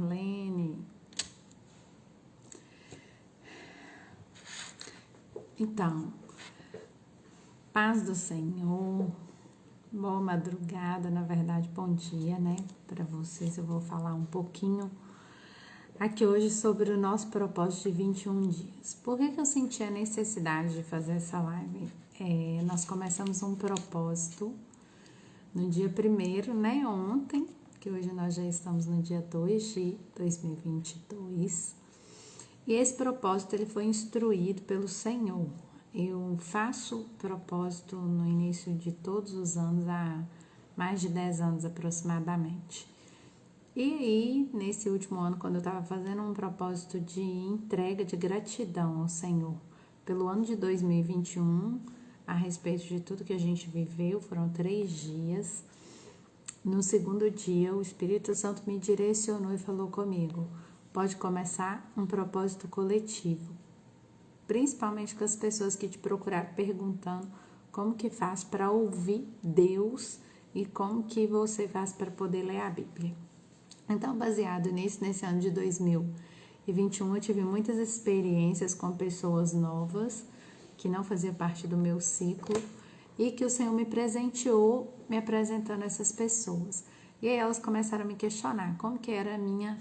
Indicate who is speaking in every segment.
Speaker 1: Marlene. Então, paz do Senhor, boa madrugada, na verdade, bom dia, né? Para vocês eu vou falar um pouquinho aqui hoje sobre o nosso propósito de 21 dias. Por que eu senti a necessidade de fazer essa live? Nós começamos um propósito no dia 1º, né? Ontem, que hoje nós já estamos no dia 2 de 2022. E esse propósito ele foi instruído pelo Senhor. Eu faço propósito no início de todos os anos, há mais de 10 anos aproximadamente. E aí, nesse último ano, quando eu estava fazendo um propósito de entrega, de gratidão ao Senhor, pelo ano de 2021, a respeito de tudo que a gente viveu, foram 3 dias. No segundo dia, o Espírito Santo me direcionou e falou comigo: pode começar um propósito coletivo, principalmente com as pessoas que te procuraram perguntando como que faz para ouvir Deus e como que você faz para poder ler a Bíblia. Então, baseado nisso, nesse ano de 2021, eu tive muitas experiências com pessoas novas que não faziam parte do meu ciclo e que o Senhor me presenteou me apresentando essas pessoas. E aí elas começaram a me questionar como que era a minha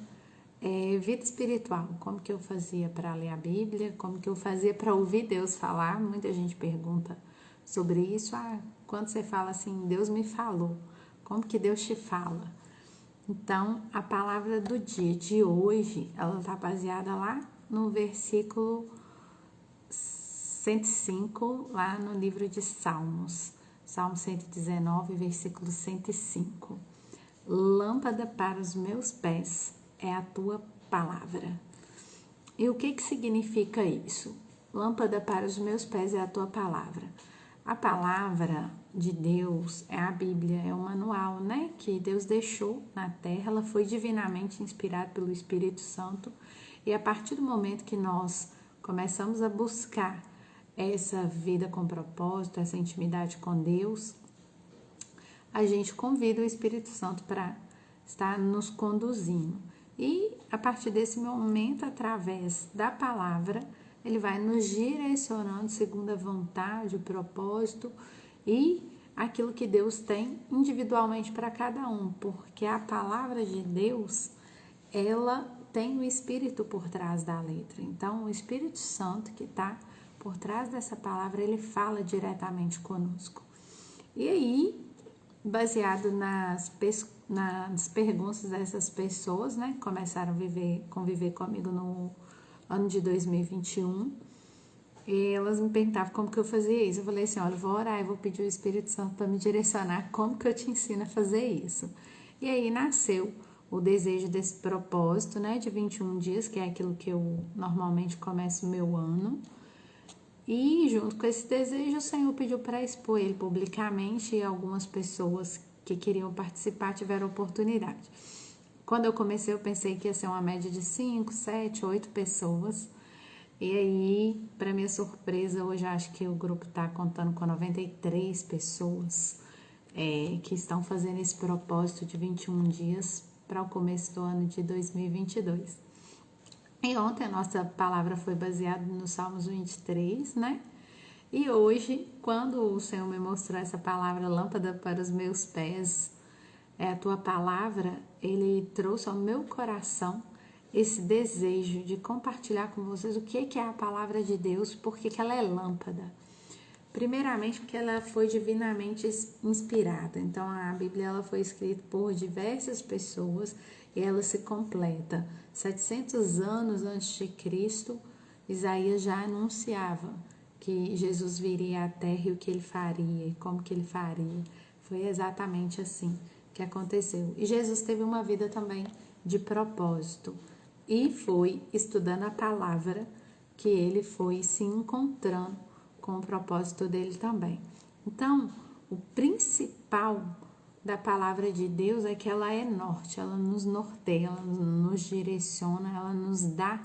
Speaker 1: vida espiritual, como que eu fazia para ler a Bíblia, como que eu fazia para ouvir Deus falar. Muita gente pergunta sobre isso. Quando você fala assim, Deus me falou, como que Deus te fala? Então, a palavra do dia de hoje, ela está baseada lá no versículo 105, lá no livro de Salmos. Salmo 119, versículo 105. Lâmpada para os meus pés é a tua palavra. E o que significa isso? Lâmpada para os meus pés é a tua palavra. A palavra de Deus é a Bíblia, é o manual, né? Que Deus deixou na terra, ela foi divinamente inspirada pelo Espírito Santo. E a partir do momento que nós começamos a buscar essa vida com propósito, essa intimidade com Deus, a gente convida o Espírito Santo para estar nos conduzindo. E a partir desse momento, através da palavra, ele vai nos direcionando segundo a vontade, o propósito e aquilo que Deus tem individualmente para cada um, porque a palavra de Deus, ela tem o Espírito por trás da letra. Então, o Espírito Santo que está por trás dessa palavra, ele fala diretamente conosco. E aí, baseado nas perguntas dessas pessoas, né, que começaram a conviver comigo no ano de 2021, e elas me perguntavam como que eu fazia isso. Eu falei assim, olha, eu vou orar, eu vou pedir o Espírito Santo para me direcionar como que eu te ensino a fazer isso. E aí nasceu o desejo desse propósito, né, de 21 dias, que é aquilo que eu normalmente começo o meu ano. E junto com esse desejo, o Senhor pediu para expor ele publicamente e algumas pessoas que queriam participar tiveram oportunidade. Quando eu comecei, eu pensei que ia ser uma média de 5, 7, 8 pessoas. E aí, para minha surpresa, hoje acho que o grupo está contando com 93 pessoas que estão fazendo esse propósito de 21 dias para o começo do ano de 2022. E ontem a nossa palavra foi baseada no Salmos 23, né? E hoje, quando o Senhor me mostrou essa palavra, lâmpada para os meus pés, é a tua palavra, ele trouxe ao meu coração esse desejo de compartilhar com vocês o que é a palavra de Deus, porque que ela é lâmpada. Primeiramente, porque ela foi divinamente inspirada. Então, a Bíblia ela foi escrita por diversas pessoas e ela se completa. 700 anos antes de Cristo, Isaías já anunciava que Jesus viria à Terra e o que ele faria e como que ele faria. Foi exatamente assim que aconteceu. E Jesus teve uma vida também de propósito. E foi estudando a palavra que ele foi se encontrando com o propósito dele também. Então, o principal da palavra de Deus é que ela é norte, ela nos norteia, ela nos direciona, ela nos dá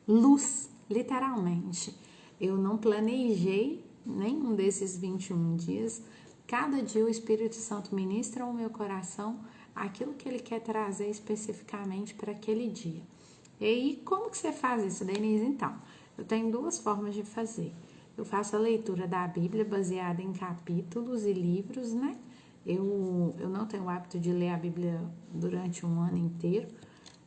Speaker 1: luz, literalmente. Eu não planejei nenhum desses 21 dias. Cada dia o Espírito Santo ministra ao meu coração aquilo que Ele quer trazer especificamente para aquele dia. E aí, como que você faz isso, Denise? Então, eu tenho duas formas de fazer. Eu faço a leitura da Bíblia baseada em capítulos e livros, né? Eu não tenho o hábito de ler a Bíblia durante um ano inteiro,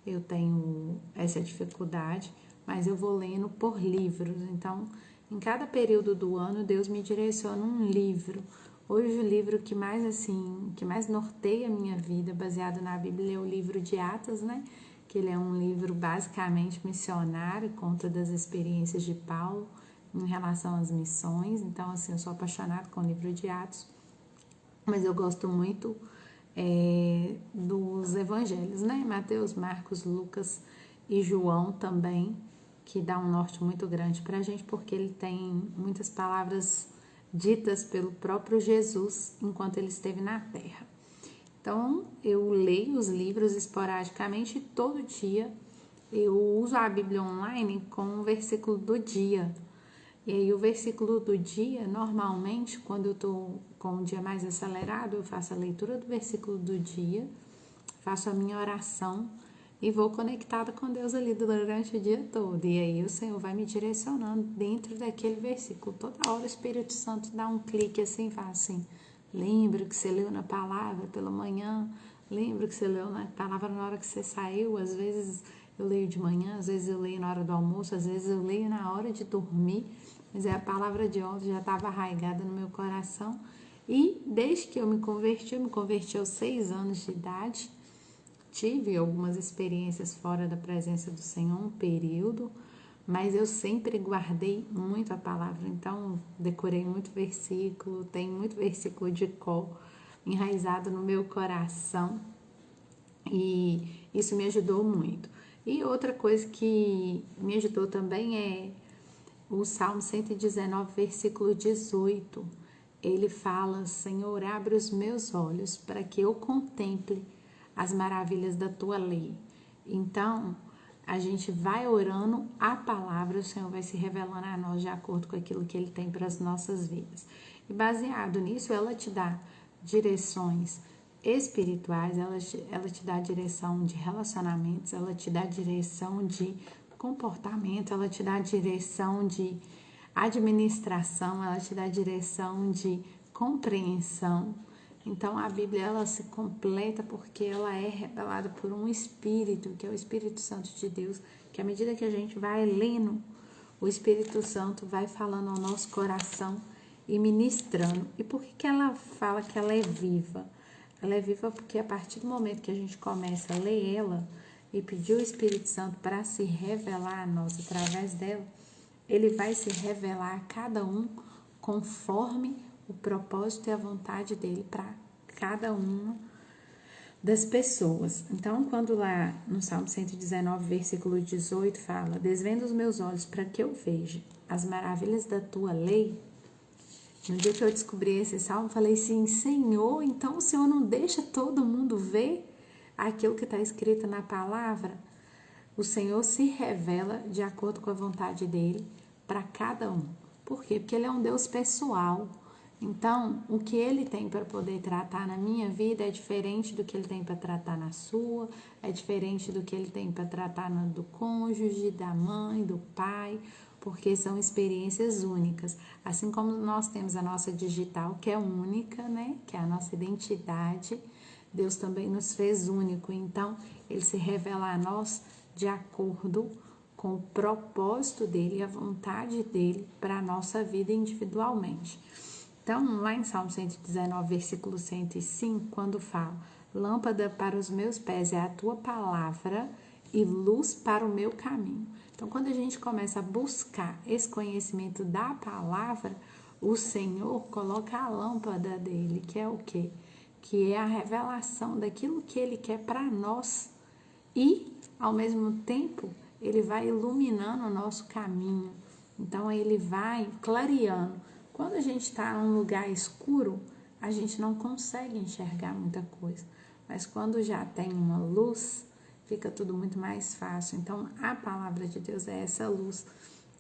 Speaker 1: eu tenho essa dificuldade, mas eu vou lendo por livros. Então, em cada período do ano, Deus me direciona um livro. Hoje, o livro que mais norteia a minha vida, baseado na Bíblia, é o livro de Atos, né? Que ele é um livro basicamente missionário, conta das experiências de Paulo em relação às missões. Então, assim, eu sou apaixonada com o livro de Atos, mas eu gosto muito dos evangelhos, né? Mateus, Marcos, Lucas e João também, que dá um norte muito grande para a gente, porque ele tem muitas palavras ditas pelo próprio Jesus enquanto ele esteve na Terra. Então, eu leio os livros esporadicamente e todo dia eu uso a Bíblia online com o versículo do dia. E aí, o versículo do dia, normalmente, quando eu estou com um dia mais acelerado, eu faço a leitura do versículo do dia, faço a minha oração e vou conectada com Deus ali durante o dia todo. E aí, o Senhor vai me direcionando dentro daquele versículo. Toda hora o Espírito Santo dá um clique assim e fala assim: lembra que você leu na palavra pela manhã, lembra que você leu na palavra na hora que você saiu. Às vezes eu leio de manhã, às vezes eu leio na hora do almoço, às vezes eu leio na hora de dormir, mas a palavra de ontem já estava arraigada no meu coração. E desde que eu me converti aos 6 anos de idade, tive algumas experiências fora da presença do Senhor, um período, mas eu sempre guardei muito a palavra. Então, decorei muito versículo, tenho muito versículo de cor enraizado no meu coração e isso me ajudou muito. E outra coisa que me ajudou também é o Salmo 119, versículo 18. Ele fala: Senhor, abre os meus olhos para que eu contemple as maravilhas da tua lei. Então, a gente vai orando a palavra, o Senhor vai se revelando a nós de acordo com aquilo que Ele tem para as nossas vidas. E baseado nisso, ela te dá direções espirituais, ela te dá direção de relacionamentos, ela te dá direção de comportamento, ela te dá direção de administração, ela te dá direção de compreensão. Então, a Bíblia, ela se completa porque ela é revelada por um Espírito, que é o Espírito Santo de Deus, que à medida que a gente vai lendo, o Espírito Santo vai falando ao nosso coração e ministrando. E por que ela fala que ela é viva? Ela é viva porque a partir do momento que a gente começa a ler ela e pedir o Espírito Santo para se revelar a nós através dela, ele vai se revelar a cada um conforme o propósito e a vontade dele para cada uma das pessoas. Então, quando lá no Salmo 119, versículo 18, fala: desvenda os meus olhos para que eu veja as maravilhas da tua lei. No dia que eu descobri esse salmo, falei assim: Senhor, então o Senhor não deixa todo mundo ver aquilo que está escrito na palavra? O Senhor se revela de acordo com a vontade dele para cada um. Por quê? Porque ele é um Deus pessoal. Então, o que ele tem para poder tratar na minha vida é diferente do que ele tem para tratar na sua, é diferente do que ele tem para tratar do cônjuge, da mãe, do pai, porque são experiências únicas. Assim como nós temos a nossa digital, que é única, né? Que é a nossa identidade, Deus também nos fez único. Então, ele se revela a nós de acordo com o propósito dele e a vontade dele para a nossa vida individualmente. Então, lá em Salmo 119, versículo 105, quando fala: lâmpada para os meus pés é a tua palavra e luz para o meu caminho. Então, quando a gente começa a buscar esse conhecimento da palavra, o Senhor coloca a lâmpada dele, que é o quê? Que é a revelação daquilo que ele quer para nós. E, ao mesmo tempo, ele vai iluminando o nosso caminho. Então, ele vai clareando. Quando a gente está num lugar escuro, a gente não consegue enxergar muita coisa. Mas quando já tem uma luz, fica tudo muito mais fácil. Então, a palavra de Deus é essa luz,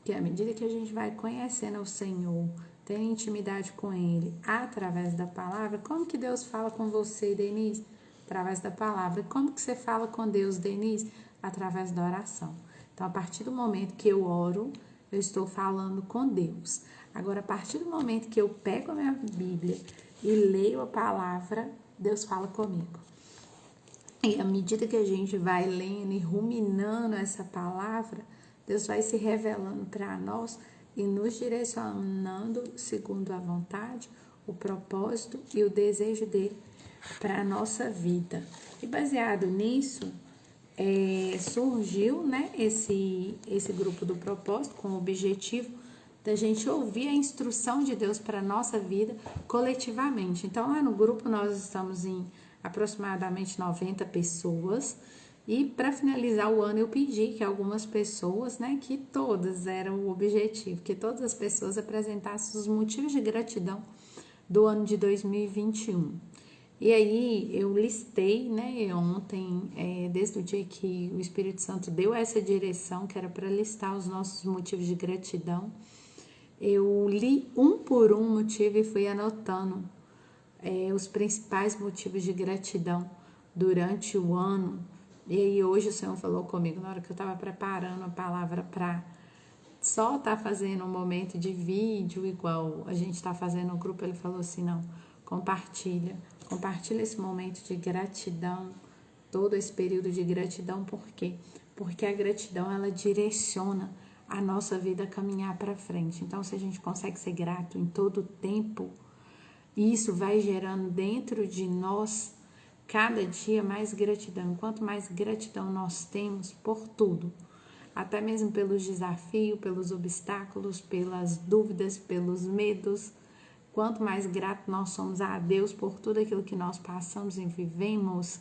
Speaker 1: que à medida que a gente vai conhecendo o Senhor, tendo intimidade com Ele, através da palavra, como que Deus fala com você, Denise? Através da palavra. E como que você fala com Deus, Denise? Através da oração. Então, a partir do momento que eu oro, eu estou falando com Deus. Agora, a partir do momento que eu pego a minha Bíblia e leio a palavra, Deus fala comigo. E à medida que a gente vai lendo e ruminando essa palavra, Deus vai se revelando para nós e nos direcionando segundo a vontade, o propósito e o desejo dele para a nossa vida. E baseado nisso, surgiu, né, esse grupo do propósito com o objetivo da gente ouvir a instrução de Deus para a nossa vida coletivamente. Então, lá no grupo nós estamos em aproximadamente 90 pessoas. E para finalizar o ano eu pedi que algumas pessoas, né, que todas eram o objetivo, que todas as pessoas apresentassem os motivos de gratidão do ano de 2021. E aí eu listei, né, ontem, desde o dia que o Espírito Santo deu essa direção, que era para listar os nossos motivos de gratidão, eu li um por um motivo e fui anotando os principais motivos de gratidão durante o ano. E aí hoje o Senhor falou comigo, na hora que eu estava preparando a palavra para só estar fazendo um momento de vídeo, igual a gente está fazendo no grupo, ele falou assim, não, compartilha esse momento de gratidão, todo esse período de gratidão, por quê? Porque a gratidão, ela direciona a nossa vida a caminhar para frente. Então, se a gente consegue ser grato em todo o tempo, isso vai gerando dentro de nós, cada dia, mais gratidão. Quanto mais gratidão nós temos por tudo, até mesmo pelos desafios, pelos obstáculos, pelas dúvidas, pelos medos, quanto mais grato nós somos a Deus por tudo aquilo que nós passamos e vivemos,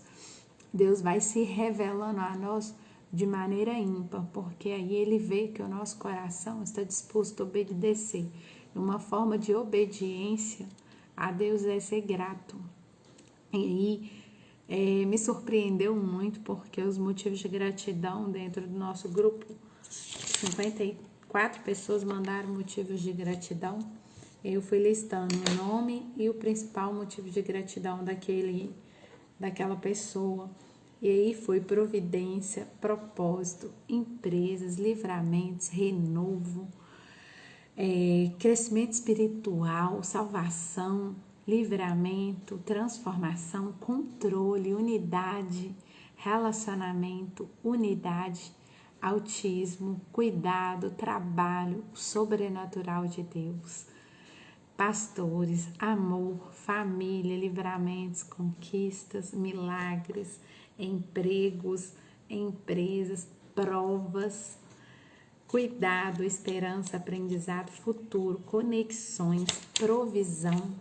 Speaker 1: Deus vai se revelando a nós de maneira ímpar, porque aí Ele vê que o nosso coração está disposto a obedecer. Uma forma de obediência a Deus é ser grato. E aí me surpreendeu muito, porque os motivos de gratidão dentro do nosso grupo, 54 pessoas mandaram motivos de gratidão. Eu fui listando o nome e o principal motivo de gratidão daquela pessoa. E aí foi providência, propósito, empresas, livramentos, renovo, crescimento espiritual, salvação, livramento, transformação, controle, unidade, relacionamento, unidade, autismo, cuidado, trabalho, sobrenatural de Deus, pastores, amor, família, livramentos, conquistas, milagres, empregos, empresas, provas, cuidado, esperança, aprendizado, futuro, conexões, provisão,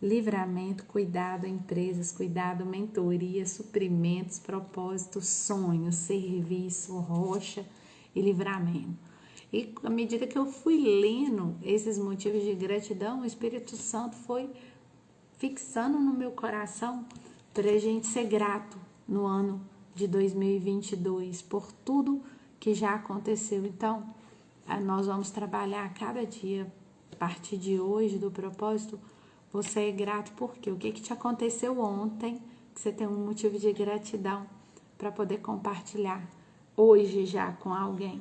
Speaker 1: livramento, cuidado, empresas, cuidado, mentoria, suprimentos, propósitos, sonhos, serviço, rocha e livramento. E à medida que eu fui lendo esses motivos de gratidão, o Espírito Santo foi fixando no meu coração para a gente ser grato no ano de 2022 por tudo que já aconteceu. Então, nós vamos trabalhar cada dia, a partir de hoje, do propósito, você é grato por quê? O que te aconteceu ontem, que você tem um motivo de gratidão para poder compartilhar hoje já com alguém.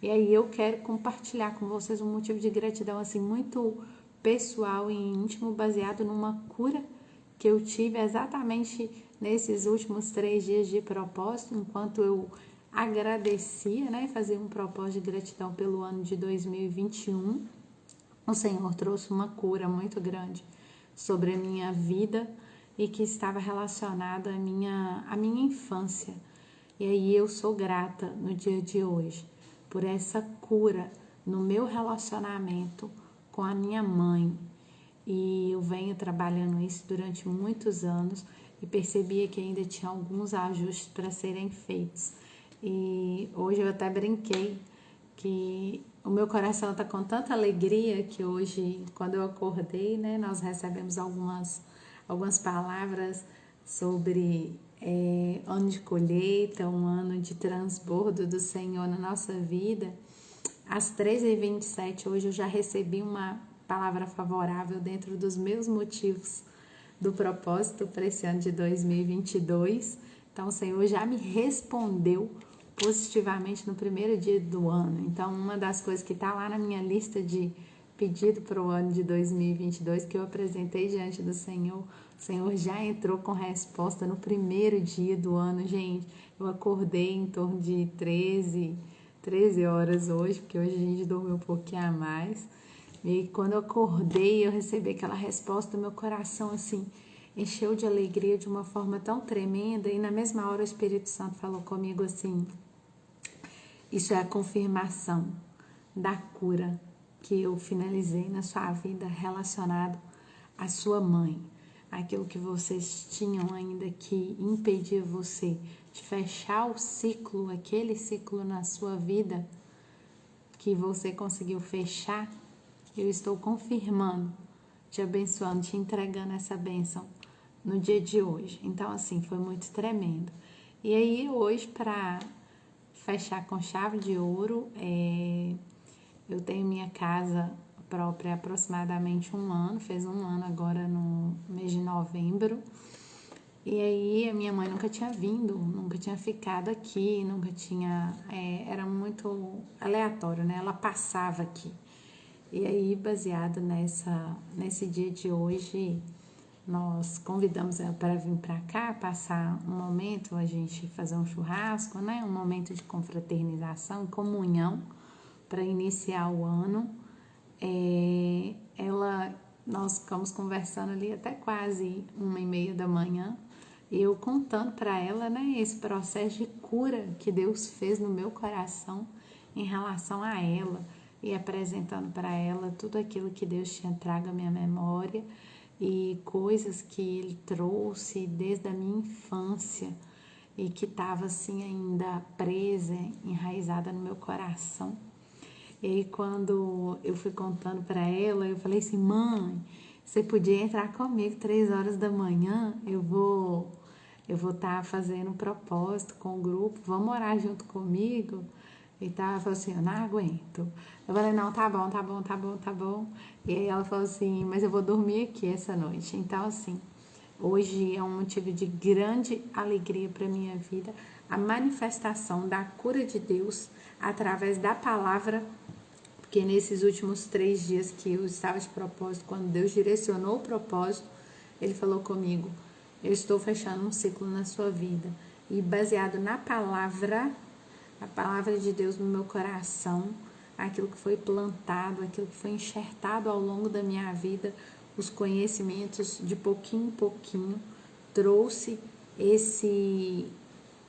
Speaker 1: E aí eu quero compartilhar com vocês um motivo de gratidão assim muito pessoal e íntimo, baseado numa cura que eu tive exatamente nesses últimos 3 dias de propósito, enquanto eu agradecia, né, fazia um propósito de gratidão pelo ano de 2021. O Senhor trouxe uma cura muito grande sobre a minha vida e que estava relacionada à minha infância. E aí eu sou grata no dia de hoje por essa cura no meu relacionamento com a minha mãe. E eu venho trabalhando isso durante muitos anos e percebia que ainda tinha alguns ajustes para serem feitos. E hoje eu até brinquei que o meu coração está com tanta alegria que hoje, quando eu acordei, né, nós recebemos algumas palavras sobre ano de colheita, um ano de transbordo do Senhor na nossa vida. Às 13h27, hoje eu já recebi uma palavra favorável dentro dos meus motivos do propósito para esse ano de 2022. Então, o Senhor já me respondeu positivamente no primeiro dia do ano. Então, uma das coisas que está lá na minha lista de pedido para o ano de 2022 que eu apresentei diante do Senhor, o Senhor já entrou com resposta no primeiro dia do ano, gente. Eu acordei em torno de 13 horas hoje, porque hoje a gente dormiu um pouquinho a mais. E quando eu acordei, eu recebi aquela resposta, meu coração assim encheu de alegria de uma forma tão tremenda. E na mesma hora o Espírito Santo falou comigo assim: isso é a confirmação da cura que eu finalizei na sua vida relacionado à sua mãe. Aquilo que vocês tinham ainda que impedir você de fechar o ciclo, aquele ciclo na sua vida que você conseguiu fechar, eu estou confirmando, te abençoando, te entregando essa bênção no dia de hoje. Então, assim, foi muito tremendo. E aí, hoje, para fechar com chave de ouro, eu tenho minha casa própria há aproximadamente um ano, fez um ano agora no mês de novembro. E aí a minha mãe nunca tinha vindo, nunca tinha ficado aqui, nunca tinha, era muito aleatório, né? Ela passava aqui. E aí, baseado nesse dia de hoje, nós convidamos ela para vir para cá, passar um momento, a gente fazer um churrasco, né? Um momento de confraternização, comunhão, para iniciar o ano. Nós ficamos conversando ali até quase 1h30 da manhã, e eu contando para ela, né, esse processo de cura que Deus fez no meu coração em relação a ela, e apresentando para ela tudo aquilo que Deus tinha trago à minha memória e coisas que Ele trouxe desde a minha infância e que estava assim ainda presa, enraizada no meu coração. E aí, quando eu fui contando para ela, eu falei assim: mãe, você podia entrar comigo 3 horas da manhã, eu vou estar fazendo um propósito com o grupo, vamos orar junto comigo? E tá, ela falou assim: eu não aguento. Eu falei: não, tá bom. E aí ela falou assim: mas eu vou dormir aqui essa noite. Então, assim, hoje é um motivo de grande alegria para minha vida, a manifestação da cura de Deus através da palavra. Porque nesses últimos 3 dias que eu estava de propósito, quando Deus direcionou o propósito, Ele falou comigo: eu estou fechando um ciclo na sua vida. E baseado na palavra, a palavra de Deus no meu coração, aquilo que foi plantado, aquilo que foi enxertado ao longo da minha vida, os conhecimentos de pouquinho em pouquinho, trouxe esse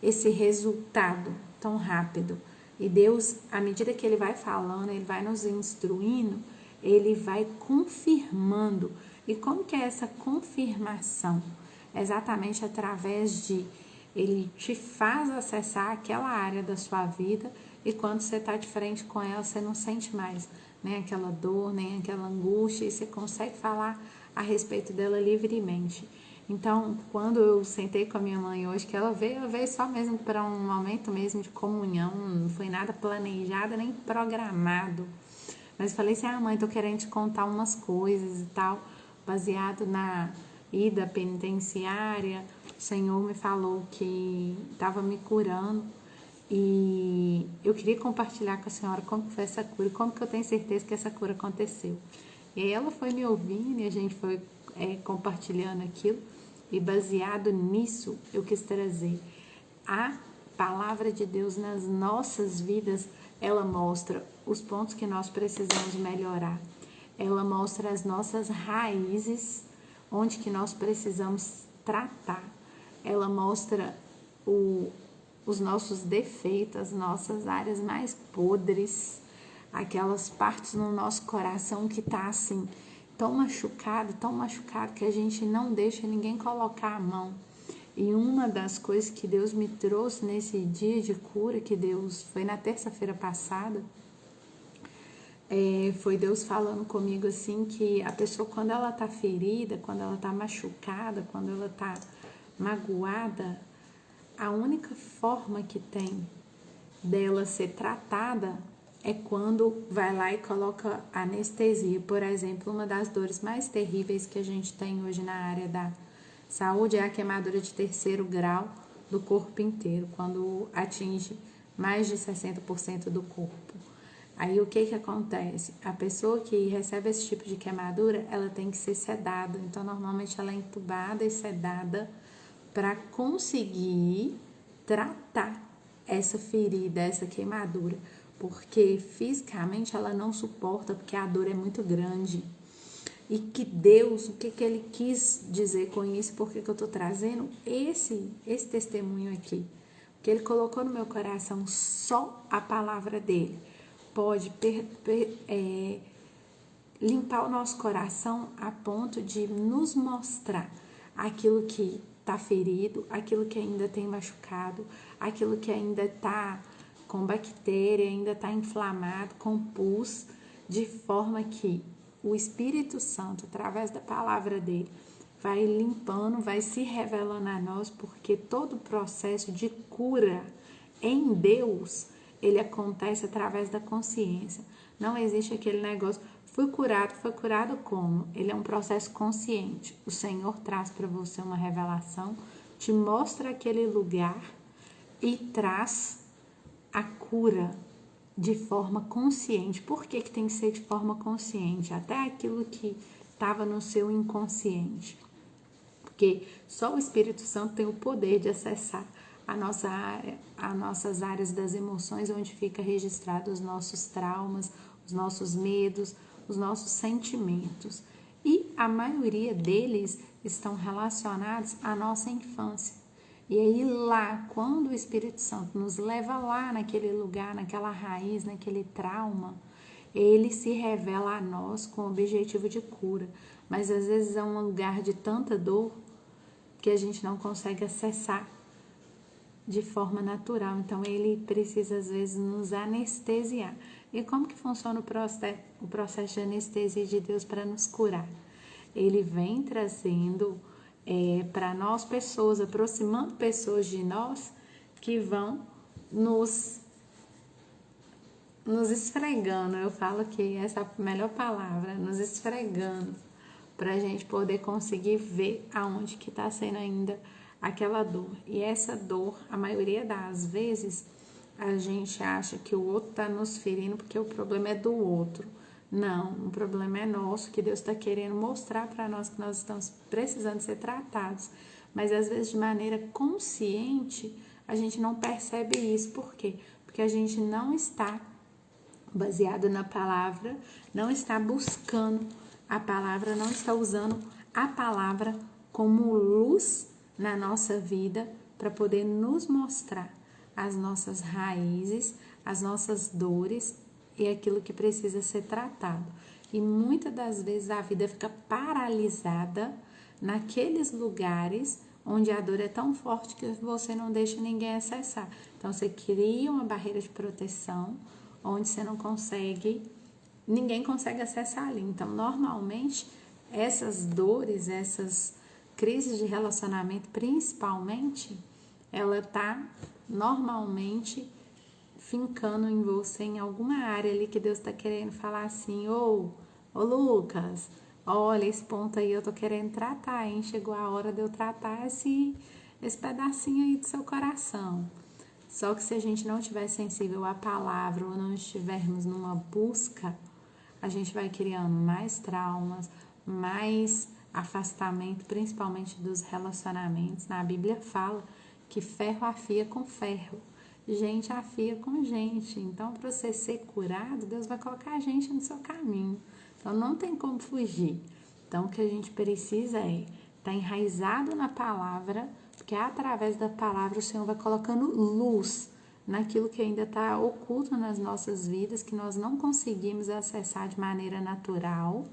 Speaker 1: resultado tão rápido. E Deus, à medida que Ele vai falando, Ele vai nos instruindo, Ele vai confirmando. E como que é essa confirmação? Exatamente através de Ele te faz acessar aquela área da sua vida, e quando você está de frente com ela, você não sente mais nem aquela dor, nem aquela angústia, e você consegue falar a respeito dela livremente. Então, quando eu sentei com a minha mãe hoje, que ela veio só mesmo para um momento mesmo de comunhão, não foi nada planejado nem programado. Mas eu falei assim: mãe, tô querendo te contar umas coisas e tal, baseado na ida penitenciária. O Senhor me falou que estava me curando e eu queria compartilhar com a senhora como que foi essa cura e como que eu tenho certeza que essa cura aconteceu. E aí ela foi me ouvindo e a gente foi compartilhando aquilo. E baseado nisso, eu quis trazer a palavra de Deus nas nossas vidas. Ela mostra os pontos que nós precisamos melhorar. Ela mostra as nossas raízes, onde que nós precisamos tratar. Ela mostra os nossos defeitos, as nossas áreas mais podres, aquelas partes no nosso coração que tá assim, tão machucado que a gente não deixa ninguém colocar a mão. E uma das coisas que Deus me trouxe nesse dia de cura, que Deus foi na terça-feira passada, foi Deus falando comigo assim, que a pessoa, quando ela tá ferida, quando ela tá machucada, quando ela tá magoada, a única forma que tem dela ser tratada é quando vai lá e coloca anestesia. Por exemplo, uma das dores mais terríveis que a gente tem hoje na área da saúde é a queimadura de 3º grau do corpo inteiro, quando atinge mais de 60% do corpo. Aí o que acontece? A pessoa que recebe esse tipo de queimadura, ela tem que ser sedada. Então, normalmente ela é entubada e sedada para conseguir tratar essa ferida, essa queimadura, porque fisicamente ela não suporta, porque a dor é muito grande. E que Deus, o que ele quis dizer com isso, por que eu estou trazendo esse testemunho aqui? Porque ele colocou no meu coração só a palavra dele. Pode limpar o nosso coração a ponto de nos mostrar aquilo que está ferido, aquilo que ainda tem machucado, aquilo que ainda está com bactéria, ainda está inflamado, com pus, de forma que o Espírito Santo, através da palavra dele, vai limpando, vai se revelando a nós, porque todo o processo de cura em Deus, ele acontece através da consciência. Não existe aquele negócio, foi curado como? Ele é um processo consciente. O Senhor traz para você uma revelação, te mostra aquele lugar e traz a cura de forma consciente. Por que tem que ser de forma consciente? Até aquilo que estava no seu inconsciente. Porque só o Espírito Santo tem o poder de acessar a nossa área, as nossas áreas das emoções, onde fica registrado os nossos traumas, os nossos medos, os nossos sentimentos. E a maioria deles estão relacionados à nossa infância. E aí lá, quando o Espírito Santo nos leva lá naquele lugar, naquela raiz, naquele trauma, ele se revela a nós com o objetivo de cura. Mas às vezes é um lugar de tanta dor que a gente não consegue acessar de forma natural. Então ele precisa às vezes nos anestesiar. E como que funciona o processo de anestesia de Deus para nos curar? Ele vem trazendo para nós pessoas, aproximando pessoas de nós que vão nos esfregando. Eu falo que essa é a melhor palavra, nos esfregando, para a gente poder conseguir ver aonde que está sendo ainda aquela dor. E essa dor, a maioria das vezes, a gente acha que o outro está nos ferindo porque o problema é do outro. Não, o problema é nosso, que Deus está querendo mostrar para nós que nós estamos precisando ser tratados. Mas às vezes de maneira consciente, a gente não percebe isso. Por quê? Porque a gente não está baseado na palavra, não está buscando a palavra, não está usando a palavra como luz na nossa vida para poder nos mostrar as nossas raízes, as nossas dores e aquilo que precisa ser tratado. E muitas das vezes a vida fica paralisada naqueles lugares onde a dor é tão forte que você não deixa ninguém acessar. Então você cria uma barreira de proteção onde você não consegue, ninguém consegue acessar ali. Então normalmente essas dores, essas crises de relacionamento principalmente, ela tá normalmente fincando em você em alguma área ali que Deus está querendo falar assim, ô Lucas, olha, esse ponto aí eu tô querendo tratar, hein? Chegou a hora de eu tratar esse pedacinho aí do seu coração. Só que se a gente não estiver sensível à palavra ou não estivermos numa busca, a gente vai criando mais traumas, mais afastamento, principalmente dos relacionamentos. Na Bíblia fala que ferro afia com ferro, gente afia com gente. Então, para você ser curado, Deus vai colocar a gente no seu caminho. Então, não tem como fugir. Então, o que a gente precisa é estar enraizado na palavra, porque através da palavra o Senhor vai colocando luz naquilo que ainda está oculto nas nossas vidas, que nós não conseguimos acessar de maneira natural,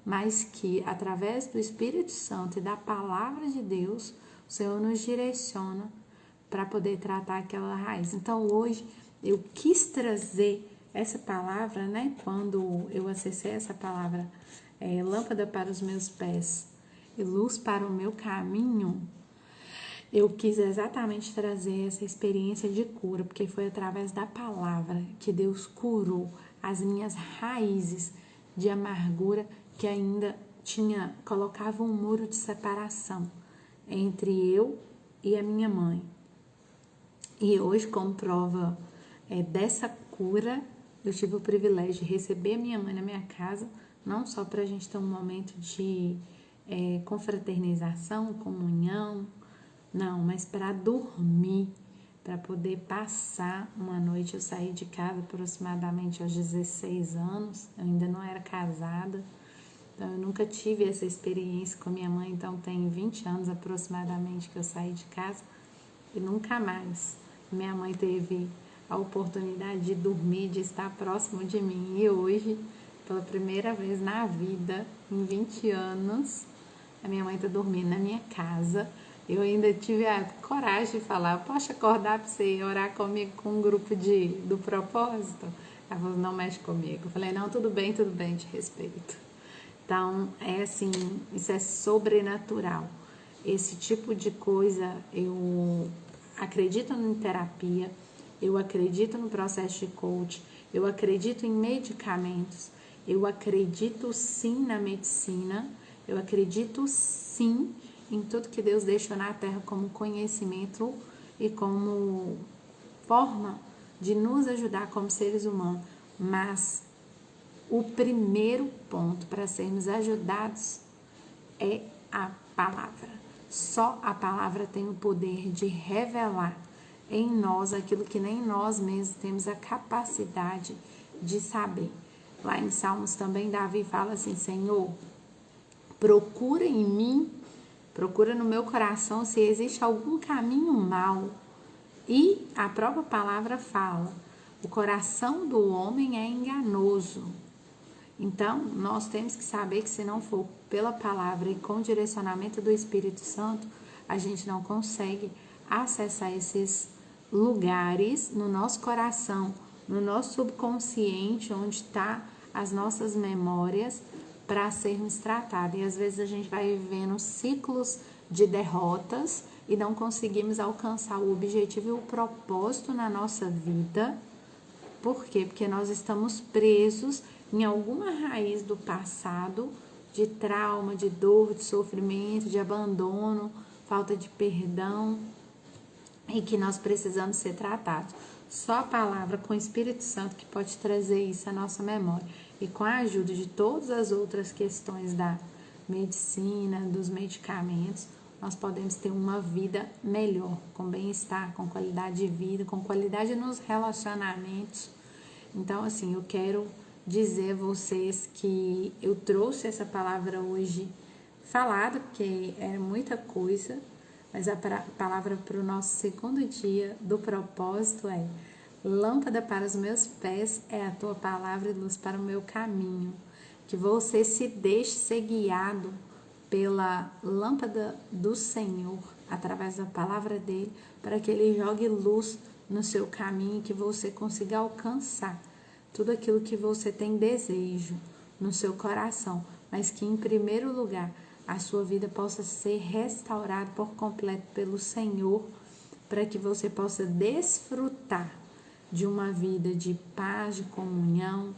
Speaker 1: mas que através do Espírito Santo e da palavra de Deus, o Senhor nos direciona para poder tratar aquela raiz. Então hoje eu quis trazer essa palavra, né? Quando eu acessei essa palavra, lâmpada para os meus pés e luz para o meu caminho, eu quis exatamente trazer essa experiência de cura, porque foi através da palavra que Deus curou as minhas raízes de amargura que ainda colocava um muro de separação entre eu e a minha mãe. E hoje, como prova dessa cura, eu tive o privilégio de receber a minha mãe na minha casa, não só para a gente ter um momento de confraternização, comunhão, não, mas para dormir, para poder passar uma noite. Eu saí de casa aproximadamente aos 16 anos, eu ainda não era casada, então eu nunca tive essa experiência com minha mãe, então tem 20 anos aproximadamente que eu saí de casa e nunca mais minha mãe teve a oportunidade de dormir, de estar próximo de mim. E hoje, pela primeira vez na vida, em 20 anos, a minha mãe está dormindo na minha casa. Eu ainda tive a coragem de falar: posso acordar para você orar comigo com um grupo do propósito? Ela falou: não mexe comigo. Eu falei: não, tudo bem, te respeito. Então, é assim, isso é sobrenatural. Esse tipo de coisa, eu acredito em terapia, eu acredito no processo de coach, eu acredito em medicamentos, eu acredito sim na medicina, eu acredito sim em tudo que Deus deixou na Terra como conhecimento e como forma de nos ajudar como seres humanos, mas o primeiro ponto para sermos ajudados é a palavra. Só a palavra tem o poder de revelar em nós aquilo que nem nós mesmos temos a capacidade de saber. Lá em Salmos também Davi fala assim: Senhor, procura em mim, procura no meu coração se existe algum caminho mau. E a própria palavra fala: o coração do homem é enganoso. Então, nós temos que saber que se não for pela palavra e com o direcionamento do Espírito Santo, a gente não consegue acessar esses lugares no nosso coração, no nosso subconsciente, onde está as nossas memórias, para sermos tratados. E às vezes a gente vai vivendo ciclos de derrotas e não conseguimos alcançar o objetivo e o propósito na nossa vida. Por quê? Porque nós estamos presos em alguma raiz do passado, de trauma, de dor, de sofrimento, de abandono, falta de perdão, e que nós precisamos ser tratados. Só a palavra com o Espírito Santo que pode trazer isso à nossa memória. E com a ajuda de todas as outras questões da medicina, dos medicamentos, nós podemos ter uma vida melhor, com bem-estar, com qualidade de vida, com qualidade nos relacionamentos. Então, assim, eu quero dizer a vocês que eu trouxe essa palavra hoje falada, porque é muita coisa, mas a palavra para o nosso segundo dia do propósito é: lâmpada para os meus pés é a tua palavra e luz para o meu caminho. Que você se deixe ser guiado pela lâmpada do Senhor, através da palavra dele, para que ele jogue luz no seu caminho e que você consiga alcançar tudo aquilo que você tem desejo no seu coração, mas que em primeiro lugar a sua vida possa ser restaurada por completo pelo Senhor, para que você possa desfrutar de uma vida de paz, de comunhão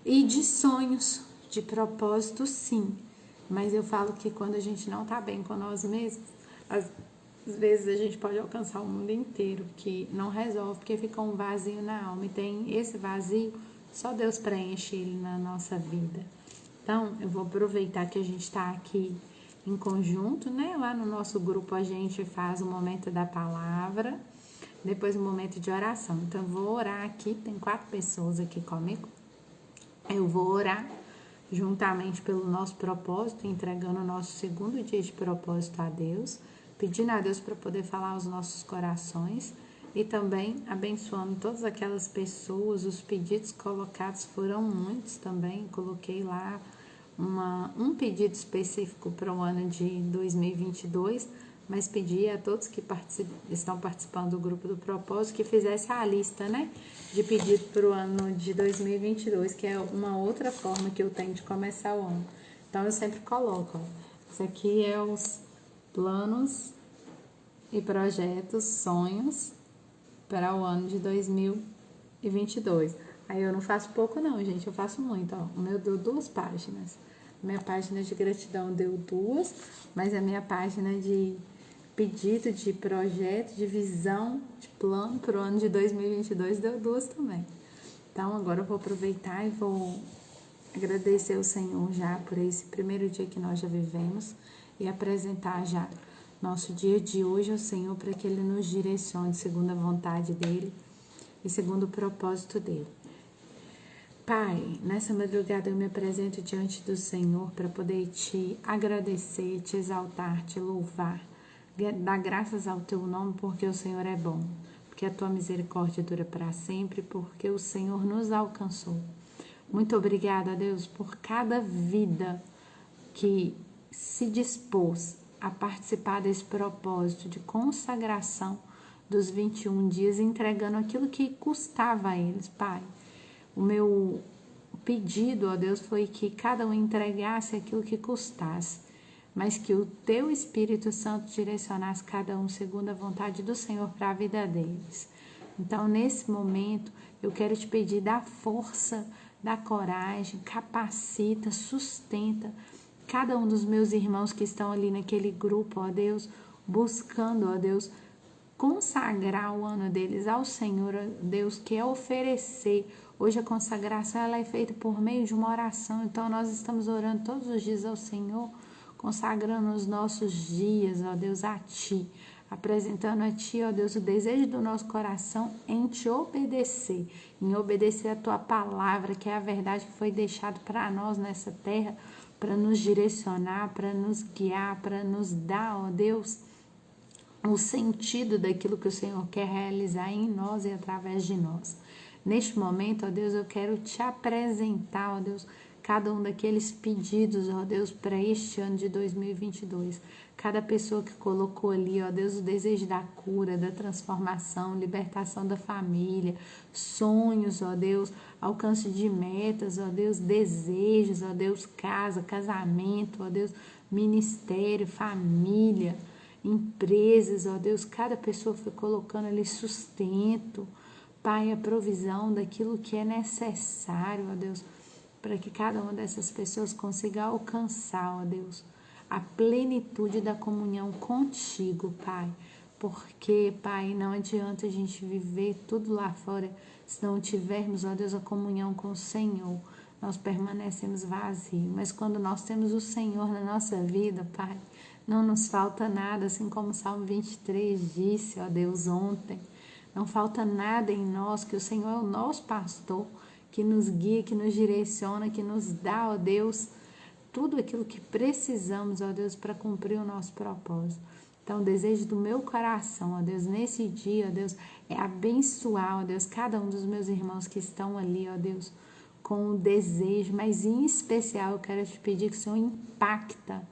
Speaker 1: e de sonhos, de propósito, sim. Mas eu falo que quando a gente não tá bem com nós mesmos, às vezes a gente pode alcançar o mundo inteiro, que não resolve, porque fica um vazio na alma. E tem esse vazio, só Deus preenche ele na nossa vida. Então, eu vou aproveitar que a gente está aqui em conjunto, né? Lá no nosso grupo a gente faz o momento da palavra, depois o momento de oração. Então, eu vou orar aqui, tem 4 pessoas aqui comigo. Eu vou orar juntamente pelo nosso propósito, entregando o nosso segundo dia de propósito a Deus, pedindo a Deus para poder falar aos nossos corações e também abençoando todas aquelas pessoas. Os pedidos colocados foram muitos também, coloquei lá um pedido específico para o ano de 2022, mas pedi a todos que estão participando do grupo do propósito que fizesse a lista, né, de pedido para o ano de 2022, que é uma outra forma que eu tenho de começar o ano. Então eu sempre coloco, ó, isso aqui é os planos e projetos, sonhos para o ano de 2022. Aí eu não faço pouco não, gente, eu faço muito, ó. O meu deu 2 páginas. Minha página de gratidão deu 2, mas a minha página de pedido, de projeto, de visão, de plano para o ano de 2022 deu 2 também. Então agora eu vou aproveitar e vou agradecer ao Senhor já por esse primeiro dia que nós já vivemos e apresentar já nosso dia de hoje ao Senhor para que Ele nos direcione segundo a vontade dEle e segundo o propósito dEle. Pai, nessa madrugada eu me apresento diante do Senhor para poder Te agradecer, Te exaltar, Te louvar, dar graças ao Teu nome porque o Senhor é bom, porque a Tua misericórdia dura para sempre, porque o Senhor nos alcançou. Muito obrigada, Deus, por cada vida que se dispôs a participar desse propósito de consagração dos 21 dias, entregando aquilo que custava a eles, Pai. O meu pedido, ó Deus, foi que cada um entregasse aquilo que custasse, mas que o Teu Espírito Santo direcionasse cada um segundo a vontade do Senhor para a vida deles. Então, nesse momento, eu quero te pedir, dá força, dá coragem, capacita, sustenta cada um dos meus irmãos que estão ali naquele grupo, ó Deus, buscando, ó Deus, consagrar o ano deles ao Senhor, ó Deus, que é oferecer. Hoje a consagração ela é feita por meio de uma oração, então nós estamos orando todos os dias ao Senhor, consagrando os nossos dias, ó Deus, a Ti, apresentando a Ti, ó Deus, o desejo do nosso coração em Te obedecer, em obedecer a Tua palavra, que é a verdade que foi deixada para nós nessa terra, para nos direcionar, para nos guiar, para nos dar, ó Deus, o sentido daquilo que o Senhor quer realizar em nós e através de nós. Neste momento, ó Deus, eu quero Te apresentar, ó Deus, cada um daqueles pedidos, ó Deus, para este ano de 2022. Cada pessoa que colocou ali, ó Deus, o desejo da cura, da transformação, libertação da família, sonhos, ó Deus, alcance de metas, ó Deus, desejos, ó Deus, casa, casamento, ó Deus, ministério, família, empresas, ó Deus, cada pessoa foi colocando ali sustento, Pai, a provisão daquilo que é necessário, ó Deus, para que cada uma dessas pessoas consiga alcançar, ó Deus, a plenitude da comunhão contigo, Pai. Porque, Pai, não adianta a gente viver tudo lá fora se não tivermos, ó Deus, a comunhão com o Senhor. Nós permanecemos vazios, mas quando nós temos o Senhor na nossa vida, Pai, não nos falta nada, assim como o Salmo 23 disse, ó Deus, ontem. Não falta nada em nós, que o Senhor é o nosso pastor, que nos guia, que nos direciona, que nos dá, ó Deus, tudo aquilo que precisamos, ó Deus, para cumprir o nosso propósito. Então, o desejo do meu coração, ó Deus, nesse dia, ó Deus, é abençoar, ó Deus, cada um dos meus irmãos que estão ali, ó Deus, com o desejo, mas em especial eu quero te pedir que o Senhor impacta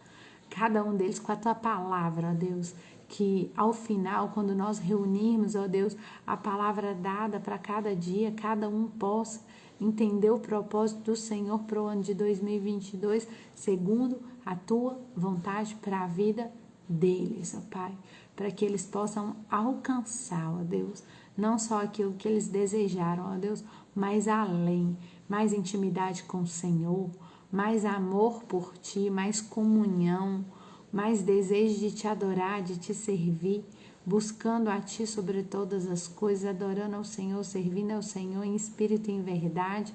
Speaker 1: cada um deles com a Tua palavra, ó Deus, que ao final, quando nós reunirmos, ó Deus, a palavra dada para cada dia, cada um possa entender o propósito do Senhor para o ano de 2022, segundo a Tua vontade para a vida deles, ó Pai, para que eles possam alcançar, ó Deus, não só aquilo que eles desejaram, ó Deus, mas além, mais intimidade com o Senhor, mais amor por Ti, mais comunhão, mais desejo de Te adorar, de Te servir, buscando a Ti sobre todas as coisas, adorando ao Senhor, servindo ao Senhor em espírito e em verdade,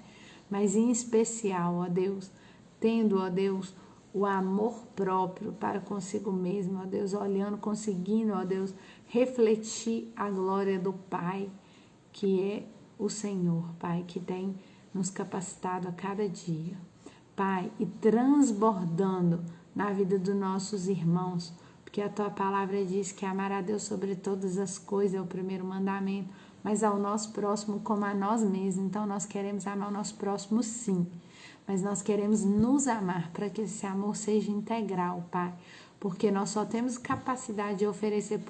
Speaker 1: mas em especial, ó Deus, tendo, ó Deus, o amor próprio para consigo mesmo, ó Deus, olhando, conseguindo, ó Deus, refletir a glória do Pai, que é o Senhor, Pai, que tem nos capacitado a cada dia. Pai, e transbordando na vida dos nossos irmãos, porque a Tua palavra diz que amar a Deus sobre todas as coisas é o primeiro mandamento, mas ao nosso próximo como a nós mesmos. Então nós queremos amar o nosso próximo, sim, mas nós queremos nos amar para que esse amor seja integral, Pai, porque nós só temos capacidade de oferecer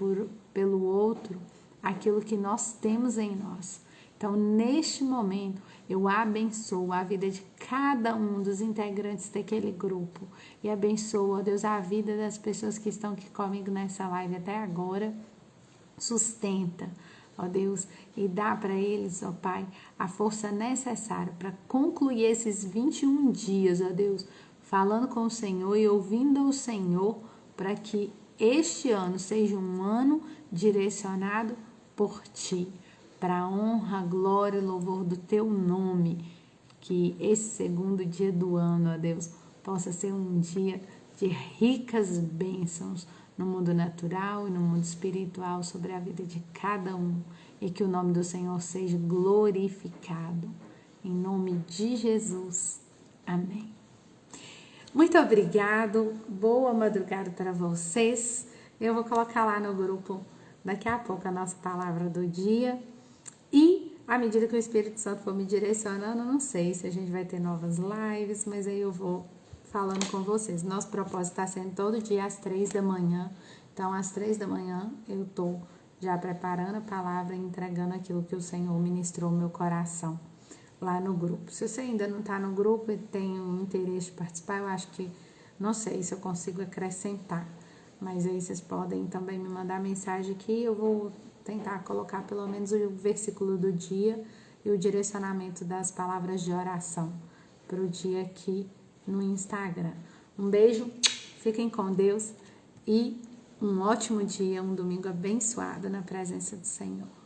Speaker 1: pelo outro aquilo que nós temos em nós. Então, neste momento, eu abençoo a vida de cada um dos integrantes daquele grupo e abençoo, ó Deus, a vida das pessoas que estão aqui comigo nessa live até agora sustenta, ó Deus, e dá para eles, ó Pai, a força necessária para concluir esses 21 dias, ó Deus, falando com o Senhor e ouvindo ao Senhor, para que este ano seja um ano direcionado por Ti, para a honra, glória e louvor do Teu nome. Que esse segundo dia do ano, ó Deus, possa ser um dia de ricas bênçãos no mundo natural e no mundo espiritual sobre a vida de cada um, e que o nome do Senhor seja glorificado. Em nome de Jesus. Amém. Muito obrigado, boa madrugada para vocês. Eu vou colocar lá no grupo daqui a pouco a nossa palavra do dia. E à medida que o Espírito Santo for me direcionando, não sei se a gente vai ter novas lives, mas aí eu vou falando com vocês. Nosso propósito está sendo todo dia às 3 da manhã. Então, às 3 da manhã, eu estou já preparando a palavra e entregando aquilo que o Senhor ministrou no meu coração lá no grupo. Se você ainda não está no grupo e tem um interesse de participar, eu acho que, não sei se eu consigo acrescentar, mas aí vocês podem também me mandar mensagem aqui, eu vou tentar colocar pelo menos o versículo do dia e o direcionamento das palavras de oração para o dia aqui no Instagram. Um beijo, fiquem com Deus e um ótimo dia, um domingo abençoado na presença do Senhor.